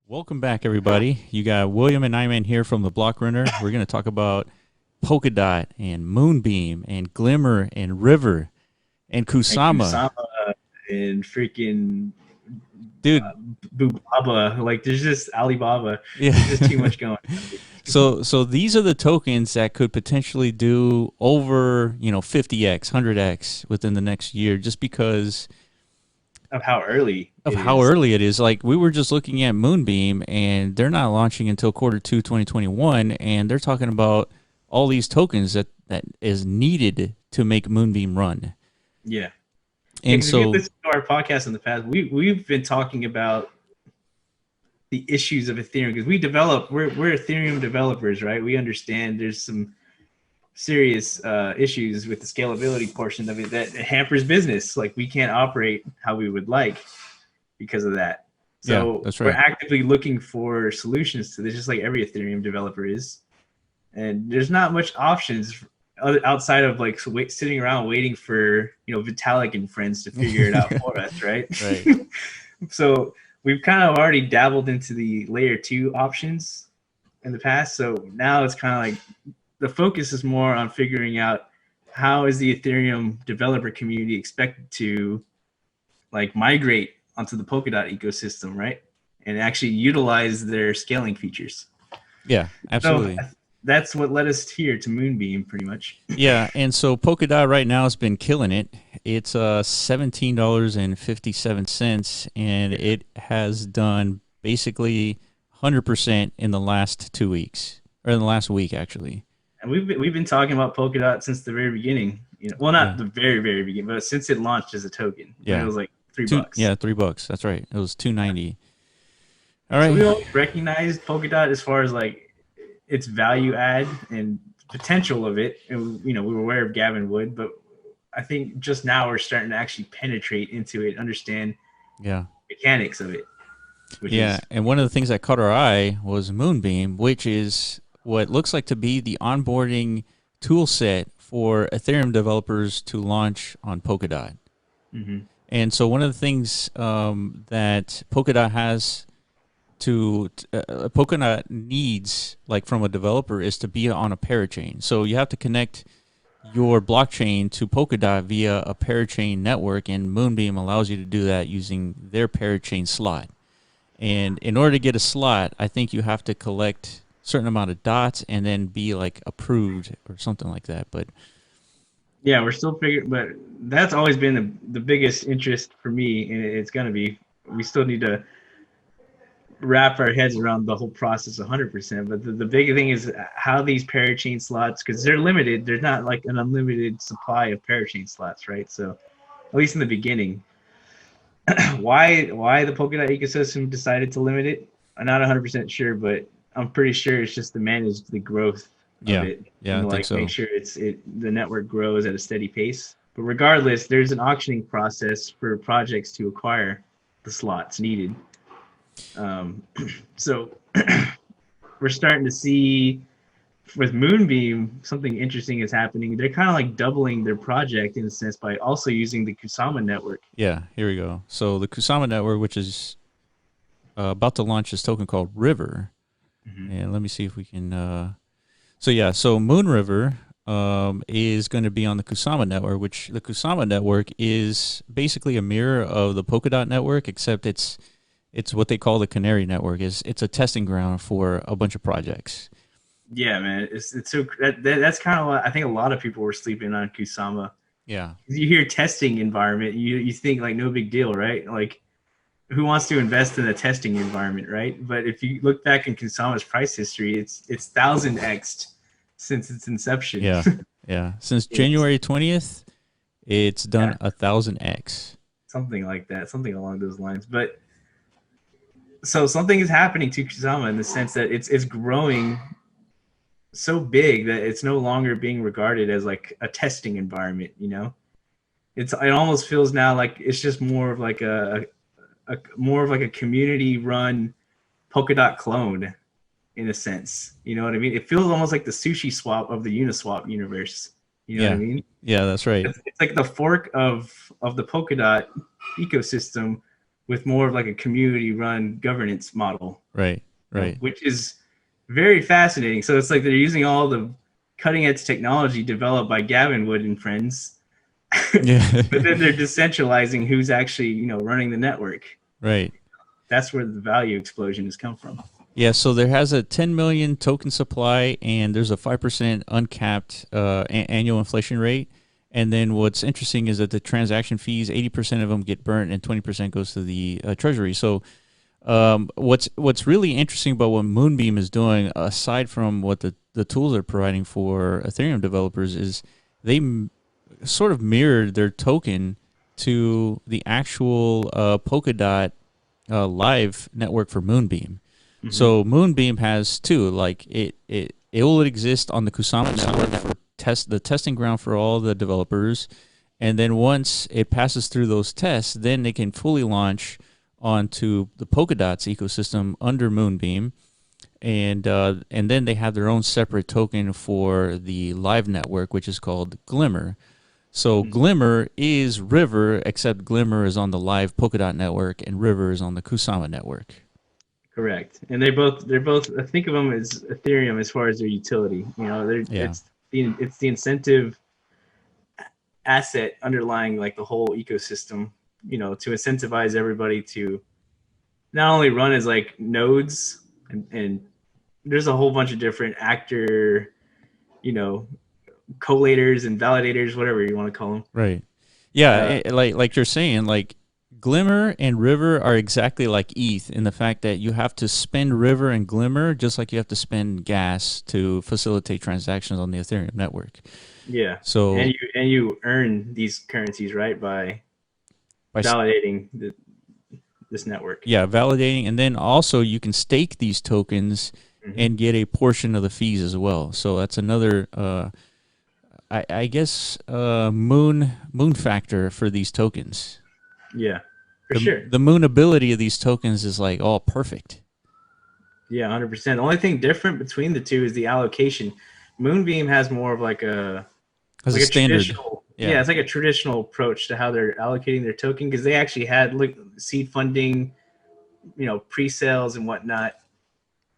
Welcome back, everybody. You got William and Nyman here from the Block Runner. We're going to talk about Polkadot and Moonbeam and Glimmer and River and And Kusama. Kusama and freaking Dude, Bubaba. Like, there's just Alibaba. There's just too yeah. much going on so these are the tokens that could potentially do over, 50x, 100x within the next year just because of how early of it how is. early it is. Like we were just looking at Moonbeam and they're not launching until quarter two 2021 and they're talking about all these tokens that is needed to make Moonbeam run. Yeah. And Because if you so listen to our podcast in the past, we've been talking about the issues of Ethereum because we're Ethereum developers, right? We understand there's some serious issues with the scalability portion of it that hampers business. Like, we can't operate how we would like because of that. yeah, So that's we're right. actively looking for solutions to this, just like every Ethereum developer is. And there's not much options outside of like sitting around waiting for Vitalik and friends to figure it out for us, right? Right. So we've kind of already dabbled into the layer 2 options in the past. So now it's kind of like the focus is more on figuring out how is the Ethereum developer community expected to like migrate onto the Polkadot ecosystem, right? And actually utilize their scaling features. Yeah, So absolutely. that's what led us here to Moonbeam, pretty much. Yeah, and so Polkadot right now has been killing it. It's $17.57 and it has done basically 100% in the last 2 weeks or in the last week actually. And we've been talking about Polkadot since the very beginning. Well, Yeah. not the very beginning, but since it launched as a token when it Yeah. was like three Two bucks. yeah, $3. That's right. It was 290. All So right. we always recognized Polkadot as far as like its value add and potential of it. And we were aware of Gavin Wood, but I think just now we're starting to actually penetrate into it, understand Yeah. mechanics of it, which Yeah, is and one of the things that caught our eye was Moonbeam, which is what looks like to be the onboarding tool set for Ethereum developers to launch on Polkadot. mm-hmm. And so one of the things that Polkadot has Polkadot needs, like from a developer, is to be on a parachain. So you have to connect your blockchain to Polkadot via a parachain network, and Moonbeam allows you to do that using their parachain slot. And in order to get a slot, I think you have to collect a certain amount of dots and then be like approved or something like that. But Yeah, we're still figuring, but that's always been the biggest interest for me, and it's going to be. We still need to wrap our heads around the whole process 100%. But the big thing is how these parachain slots, because they're limited. There's not like an unlimited supply of parachain slots, right? So at least in the beginning, why the Polkadot ecosystem decided to limit it, I'm not 100% sure, but I'm pretty sure it's just to manage the growth of yeah, it yeah, I and think like make so. sure the network grows at a steady pace. But regardless, there's an auctioning process for projects to acquire the slots needed. Um, so we're starting to see with Moonbeam something interesting is happening. They're kind of like doubling their project in a sense by also using the Kusama network. Yeah, here we go. So the Kusama network, which is about to launch this token called River, Mm-hmm. and let me see if we can. So yeah, so Moon River is going to be on the Kusama network, which the Kusama network is basically a mirror of the Polkadot network, except it's what they call the Canary network. It's a testing ground for a bunch of projects. Yeah, man, it's so that's kind of what I think a lot of people were sleeping on Kusama. Yeah, You hear testing environment, you think like no big deal, right? Like, who wants to invest in a testing environment, right? But if you look back in Kusama's price history, it's 1000x since its inception. yeah, yeah. Since It's January 20th, it's yeah, done 1,000x. something like that, something along those lines. But so something is happening to Kusama in the sense that it's growing so big that it's no longer being regarded as like a testing environment. It almost feels now like it's just more of like a more of like a community run Polkadot clone in a sense. You know what I mean? It feels almost like the sushi swap of the Uniswap universe. You know what I Yeah, mean? yeah, that's right. It's like the fork of the Polkadot ecosystem with more of like a community-run governance model, Right. Right. which is very fascinating. So it's like they're using all the cutting-edge technology developed by Gavin Wood and friends, Yeah. but then they're decentralizing who's actually, running the network. Right. That's where the value explosion has come from. Yeah, so there has a 10 million token supply, and there's a 5% uncapped annual inflation rate. And then what's interesting is that the transaction fees, 80% of them get burnt, and 20% goes to the treasury. So what's really interesting about what Moonbeam is doing, aside from what the tools are providing for Ethereum developers, is they sort of mirrored their token to the actual Polkadot live network for Moonbeam. So Moonbeam has two. Like it will exist on the Kusama network for the testing ground for all the developers, and then once it passes through those tests, then they can fully launch onto the Polkadot's ecosystem under Moonbeam, and then they have their own separate token for the live network, which is called Glimmer. So Glimmer is River, except Glimmer is on the live Polkadot network, and River is on the Kusama network. Correct, and they're both. I think of them as Ethereum as far as their utility. It's the incentive asset underlying like the whole ecosystem. To incentivize everybody to not only run as like nodes, and there's a whole bunch of different actor, collators and validators, whatever you want to call them. Right. Yeah, like you're saying, like Glimmer and River are exactly like ETH in the fact that you have to spend River and Glimmer just like you have to spend gas to facilitate transactions on the Ethereum network. Yeah. So and you earn these currencies, right, by validating this network. Yeah, validating, and then also you can stake these tokens and get a portion of the fees as well. So that's another, I guess, moon factor for these tokens. Yeah, for sure. The moonability of these tokens is like all perfect. Yeah, 100%. The only thing different between the two is the allocation. Moonbeam has more of like a standard. Yeah, it's like a traditional approach to how they're allocating their token, because they actually had seed funding, pre-sales and whatnot.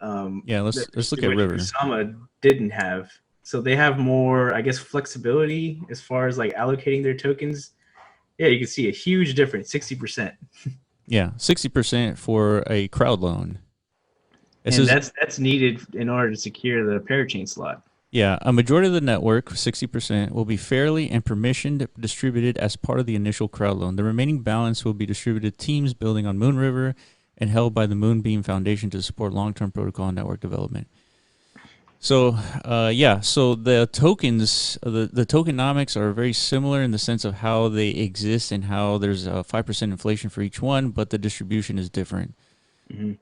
Let's look at River. Kusama didn't have, so they have more, I guess, flexibility as far as like allocating their tokens. Yeah, you can see a huge difference, 60%. Yeah, 60% for a crowd loan. That's needed in order to secure the parachain slot. Yeah, a majority of the network, 60%, will be fairly and permissioned distributed as part of the initial crowd loan. The remaining balance will be distributed to teams building on Moon River and held by the Moonbeam Foundation to support long-term protocol and network development. So, so the tokens, the tokenomics are very similar in the sense of how they exist and how there's a 5% inflation for each one, but the distribution is different. Mm-hmm.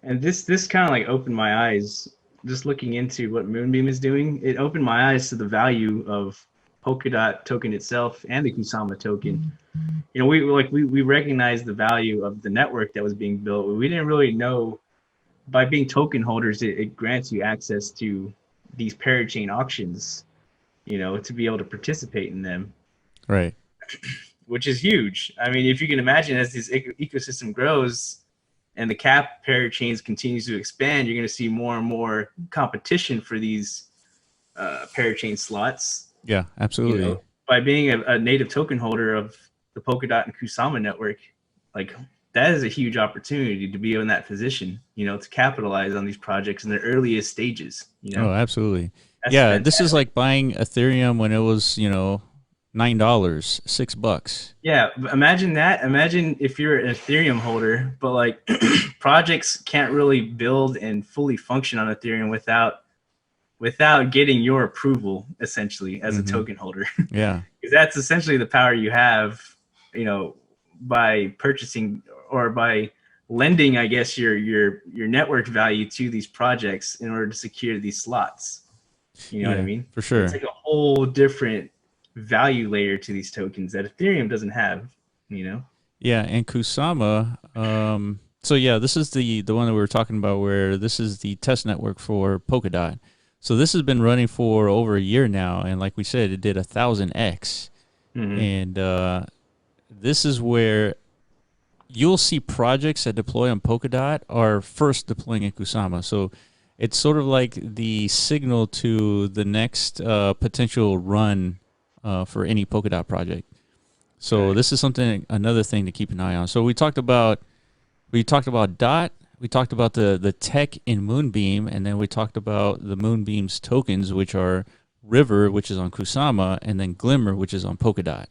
And this kind of like opened my eyes. Just looking into what Moonbeam is doing, it opened my eyes to the value of Polkadot token itself and the Kusama token. We recognize the value of the network that was being built. We didn't really know, by being token holders, it grants you access to these parachain auctions, to be able to participate in them. Right. Which is huge. I mean, if you can imagine, as this ecosystem grows, and the cap parachains continues to expand, you're going to see more and more competition for these parachain slots. Yeah, absolutely. By being a native token holder of the Polkadot and Kusama network, like that is a huge opportunity to be in that position, to capitalize on these projects in their earliest stages. Oh, absolutely. That's fantastic. This is like buying Ethereum when it was, $9, $6. Yeah, imagine that. Imagine if you're an Ethereum holder, but like projects can't really build and fully function on Ethereum without getting your approval, essentially, as a token holder. Yeah, because that's essentially the power you have, by purchasing or by lending, I guess, your network value to these projects in order to secure these slots. You know what I mean? For sure. It's like a whole different value layer to these tokens that Ethereum doesn't have, Yeah, and Kusama, this is the one that we were talking about, where this is the test network for Polkadot. So this has been running for over a year now, and like we said, it did 1,000x. And this is where you'll see projects that deploy on Polkadot are first deploying in Kusama. So it's sort of like the signal to the next potential run for any Polkadot project. So this is another thing to keep an eye on. So we talked about Dot, we talked about the tech in Moonbeam, and then we talked about the Moonbeam's tokens, which are River, which is on Kusama, and then Glimmer, which is on Polkadot.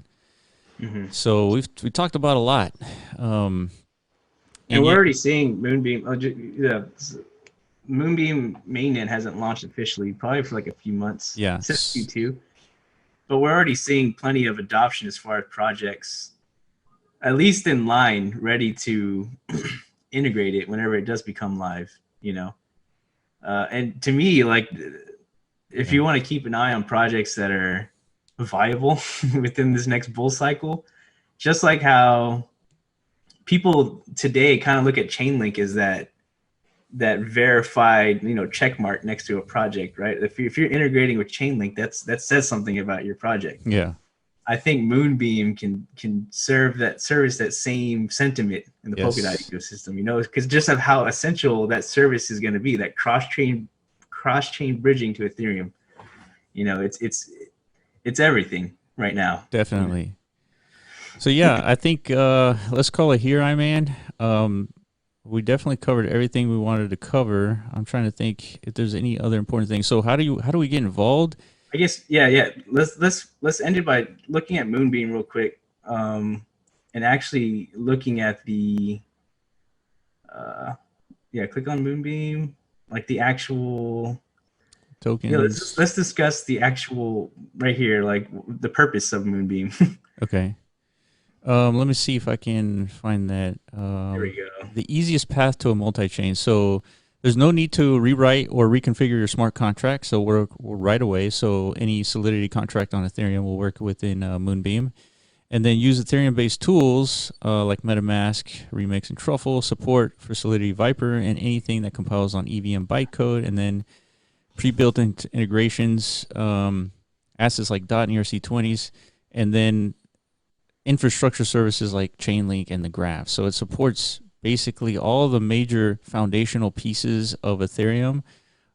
Mm-hmm. So we talked about a lot. And we're already seeing Moonbeam. Moonbeam mainnet hasn't launched officially, probably for like a few months. Yeah. Since Q2. But we're already seeing plenty of adoption as far as projects, at least in line, ready to integrate it whenever it does become live, And to me, like, if you want to keep an eye on projects that are viable within this next bull cycle, just like how people today kind of look at Chainlink as that verified, check mark next to a project, right? If you're integrating with Chainlink, that says something about your project. Yeah. I think Moonbeam can service that same sentiment in the Polkadot ecosystem, because just of how essential that service is going to be, that cross-chain bridging to Ethereum. It's everything right now. Definitely. So yeah, I think let's call it here, Iman. We definitely covered everything we wanted to cover. I'm trying to think if there's any other important things. So how do we get involved? I guess yeah. Let's end it by looking at Moonbeam real quick, and actually looking at the click on Moonbeam, like the actual tokens. Yeah, let's discuss the actual right here, like the purpose of Moonbeam. Okay. Let me see if I can find that. There we go. The easiest path to a multi-chain. So there's no need to rewrite or reconfigure your smart contract. So we're right away. So any Solidity contract on Ethereum will work within Moonbeam. And then use Ethereum-based tools like MetaMask, Remix, and Truffle, support for Solidity Viper, and anything that compiles on EVM bytecode. And then pre-built integrations, assets like DOT and ERC20s, and then infrastructure services like Chainlink and the Graph. So it supports basically all the major foundational pieces of Ethereum.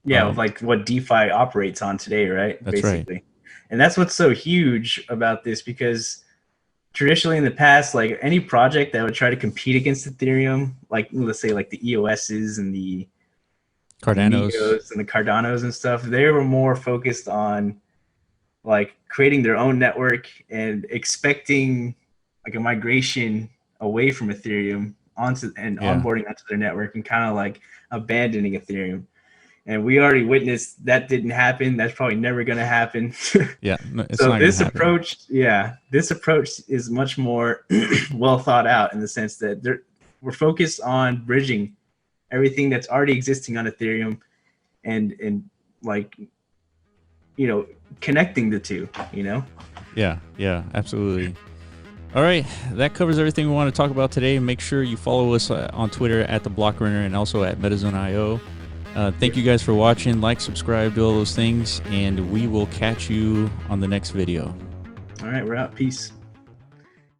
Yeah, like what DeFi operates on today, right? That's basically. Right. And that's what's so huge about this, because traditionally in the past, like any project that would try to compete against Ethereum, like let's say like the EOSs and the Cardanos and the Cardanos and stuff, they were more focused on like creating their own network and expecting like a migration away from Ethereum onboarding onto their network, and kind of like abandoning Ethereum. And we already witnessed that didn't happen. That's probably never going to happen. Yeah. So this approach is much more well thought out, in the sense that we're focused on bridging everything that's already existing on Ethereum and like, connecting the two, Yeah, absolutely. All right, that covers everything we want to talk about today. Make sure you follow us on Twitter at The Block Runner and also at MetaZone.io. Thank you guys for watching. Like, subscribe, do all those things, and we will catch you on the next video. All right, we're out. Peace.